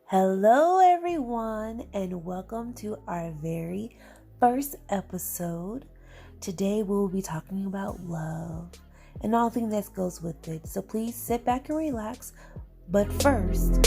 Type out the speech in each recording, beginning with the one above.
Hello, everyone, and welcome to our very first episode. Today, we will be talking about love and all things that goes with it. So please sit back and relax. But first,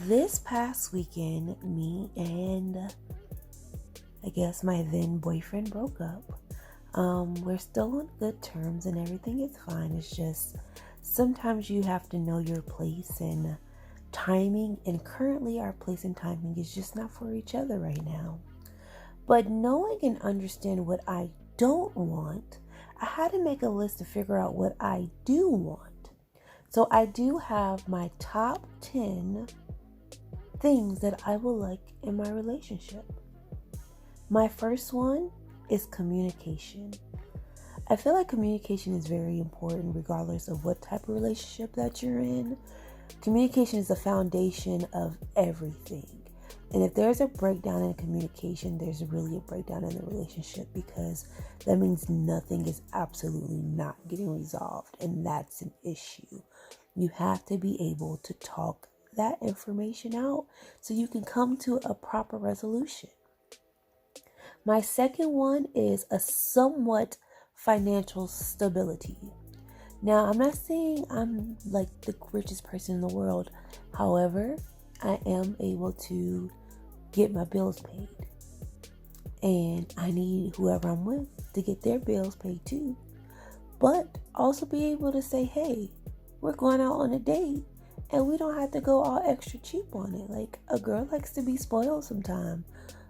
this past weekend, me and I guess my then boyfriend broke up. We're still on good terms and everything is fine. It's just sometimes you have to know your place and timing, and currently our place and timing is just not for each other right now. But knowing and understanding what I don't want, I had to make a list to figure out what I do want. So I do have my top 10 things that I would like in my relationship. My first one is communication. I feel like communication is very important regardless of what type of relationship that you're in. Communication is the foundation of everything. And if there's a breakdown in communication, there's really a breakdown in the relationship, because that means nothing is absolutely not getting resolved. And that's an issue. You have to be able to talk that information out so you can come to a proper resolution. My second one is a somewhat financial stability. Now, I'm not saying I'm like the richest person in the world. However, I am able to get my bills paid. And I need whoever I'm with to get their bills paid too. But also be able to say, hey, we're going out on a date and we don't have to go all extra cheap on it. Like, a girl likes to be spoiled sometime.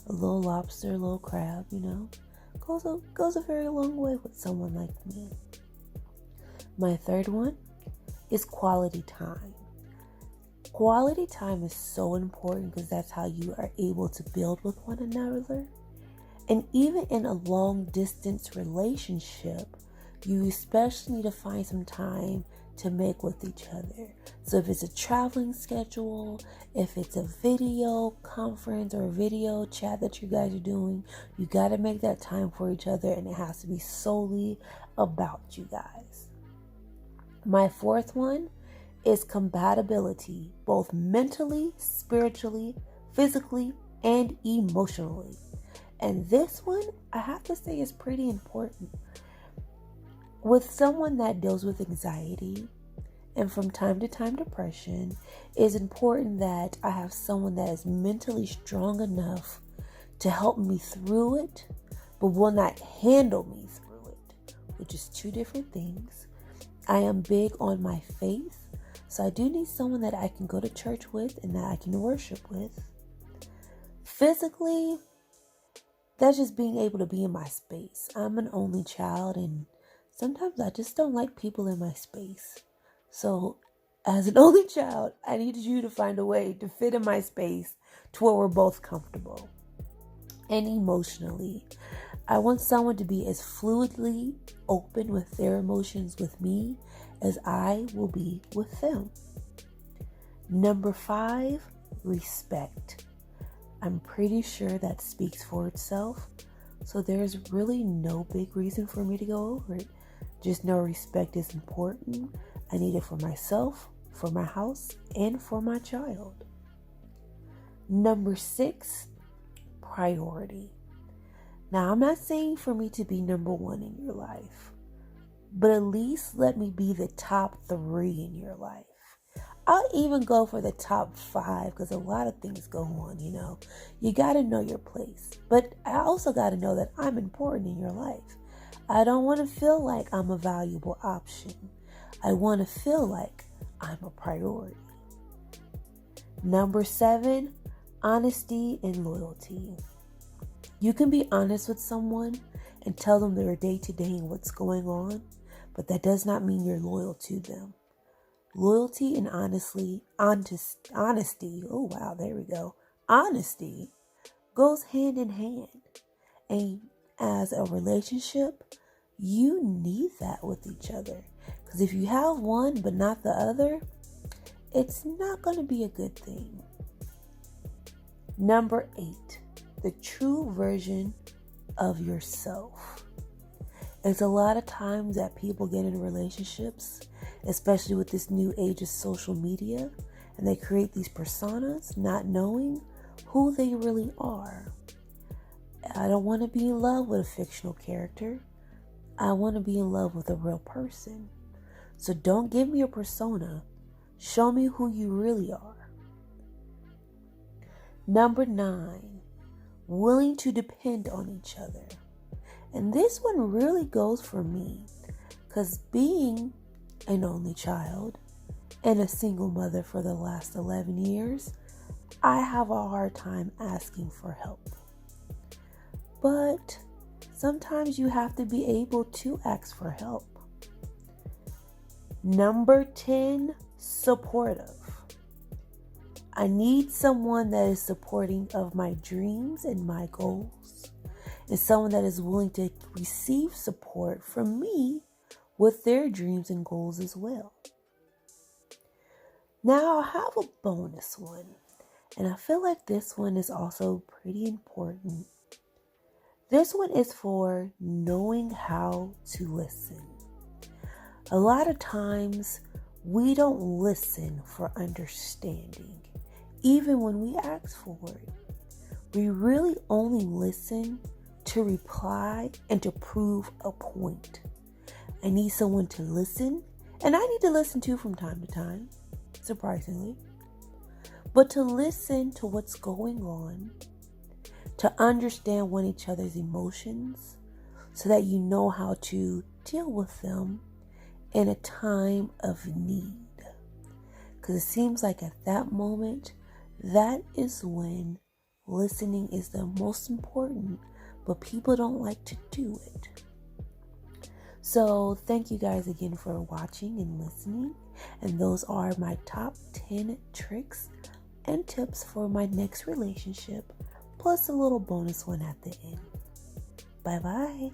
A little lobster, a little crab, goes a very long way with someone like me. My third one is quality time. Quality time is so important because that's how you are able to build with one another. And even in a long distance relationship, you especially need to find some time to make with each other. So if it's a traveling schedule, if it's a video conference or a video chat that you guys are doing, you got to make that time for each other, and it has to be solely about you guys. My fourth one is compatibility, both mentally, spiritually, physically, and emotionally. And this one, I have to say, is pretty important. With someone that deals with anxiety and from time to time depression, it's important that I have someone that is mentally strong enough to help me through it, but will not handle me through it, which is two different things. I am big on my faith, so I do need someone that I can go to church with and that I can worship with. Physically, that's just being able to be in my space. I'm an only child, and sometimes I just don't like people in my space. So as an only child, I needed you to find a way to fit in my space to where we're both comfortable. And emotionally, I want someone to be as fluidly open with their emotions with me as I will be with them. Number 5, respect. I'm pretty sure that speaks for itself. So there's really no big reason for me to go over it. Just know respect is important. I need it for myself, for my house, and for my child. Number 6, priority. Now, I'm not saying for me to be number 1 in your life, but at least let me be the top 3 in your life. I'll even go for the top 5 because a lot of things go on, You got to know your place. But I also got to know that I'm important in your life. I don't want to feel like I'm a valuable option. I want to feel like I'm a priority. Number 7, honesty and loyalty. You can be honest with someone and tell them their day-to-day and what's going on, but that does not mean you're loyal to them. Loyalty and honesty, oh wow, there we go. Honesty goes hand in hand. And as a relationship, you need that with each other. Because if you have one but not the other, it's not going to be a good thing. Number 8, the true version of yourself. It's a lot of times that people get in relationships, especially with this new age of social media, and they create these personas not knowing who they really are. I don't want to be in love with a fictional character. I want to be in love with a real person. So don't give me a persona. Show me who you really are. Number 9, willing to depend on each other. And this one really goes for me, because being an only child and a single mother for the last 11 years, I have a hard time asking for help. But sometimes you have to be able to ask for help. Number 10, supportive. I need someone that is supporting of my dreams and my goals, and someone that is willing to receive support from me with their dreams and goals as well. Now I have a bonus one, and I feel like this one is also pretty important. This one is for knowing how to listen. A lot of times we don't listen for understanding, even when we ask for it. We really only listen to reply and to prove a point. I need someone to listen, and I need to listen too from time to time, surprisingly. But to listen to what's going on, to understand one each other's emotions so that you know how to deal with them in a time of need. Because it seems like at that moment, that is when listening is the most important, but people don't like to do it. So thank you guys again for watching and listening. And those are my top 10 tricks and tips for my next relationship, plus a little bonus one at the end. Bye bye.